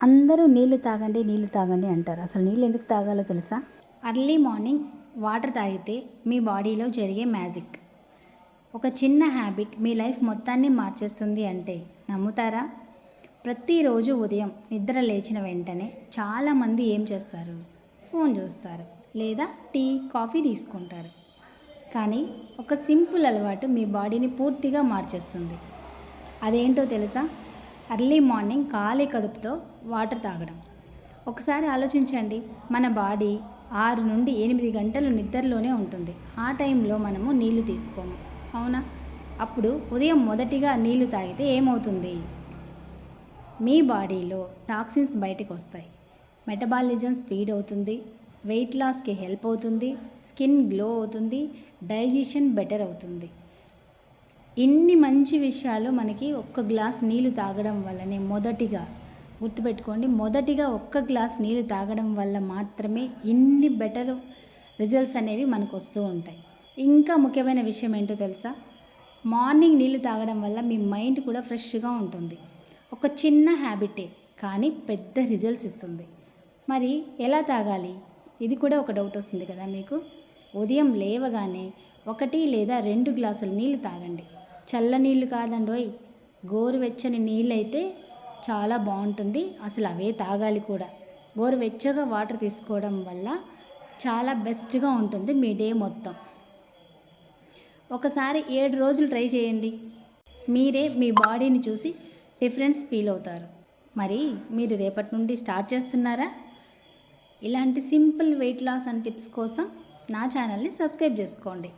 అందరూ నీళ్ళు తాగండి అంటారు. అసలు నీళ్ళు ఎందుకు తాగాలో తెలుసా? అర్లీ మార్నింగ్ వాటర్ తాగితే మీ బాడీలో జరిగే మ్యాజిక్. ఒక చిన్న హ్యాబిట్ మీ లైఫ్ మొత్తాన్ని మార్చేస్తుంది అంటే నమ్ముతారా? ప్రతిరోజు ఉదయం నిద్ర లేచిన వెంటనే చాలామంది ఏం చేస్తారు? ఫోన్ చూస్తారు లేదా టీ కాఫీ తీసుకుంటారు. కానీ ఒక సింపుల్ అలవాటు మీ బాడీని పూర్తిగా మార్చేస్తుంది. అదేంటో తెలుసా? అర్లీ మార్నింగ్ ఖాళీ కడుపుతో వాటర్ తాగడం. ఒకసారి ఆలోచించండి, మన బాడీ 6 నుండి 8 గంటలు నిద్రలోనే ఉంటుంది. ఆ టైంలో మనము నీళ్లు తీసుకోము, అవునా? అప్పుడు ఉదయం మొదటిగా నీళ్లు తాగితే ఏమవుతుంది? మీ బాడీలో టాక్సిన్స్ బయటకు వస్తాయి, మెటబాలిజం స్పీడ్ అవుతుంది, వెయిట్ లాస్కి హెల్ప్ అవుతుంది, స్కిన్ గ్లో అవుతుంది, డైజెషన్ బెటర్ అవుతుంది. ఇన్ని మంచి విషయాలు మనకి ఒక్క గ్లాస్ నీళ్ళు తాగడం వల్లనే గుర్తుపెట్టుకోండి, మొదటిగా ఒక్క గ్లాస్ నీళ్ళు తాగడం వల్ల మాత్రమే ఇన్ని బెటర్ రిజల్ట్స్ అనేవి మనకు వస్తూ ఉంటాయి. ఇంకా ముఖ్యమైన విషయం ఏంటో తెలుసా? మార్నింగ్ నీళ్ళు తాగడం వల్ల మీ మైండ్ కూడా ఫ్రెష్గా ఉంటుంది. ఒక చిన్న హ్యాబిటే కానీ పెద్ద రిజల్ట్స్ ఇస్తుంది. మరి ఎలా తాగాలి? ఇది కూడా ఒక డౌట్ వస్తుంది కదా మీకు. ఉదయం లేవగానే 1 లేదా 2 గ్లాసులు నీళ్ళు తాగండి. చల్ల నీళ్ళు కాదండోయ్, గోరువెచ్చని నీళ్ళు అయితే చాలా బాగుంటుంది. అసలు అవే తాగాలి కూడా. గోరువెచ్చగా వాటర్ తీసుకోవడం వల్ల చాలా బెస్ట్గా ఉంటుంది మీ డే మొత్తం. ఒకసారి 7 రోజులు ట్రై చేయండి, మీరే మీ బాడీని చూసి డిఫరెన్స్ ఫీల్ అవుతారు. మరి మీరు రేపటి నుండి స్టార్ట్ చేస్తున్నారా? ఇలాంటి simple weight loss and tips కోసం నా ఛానల్ని సబ్స్క్రైబ్ చేసుకోండి.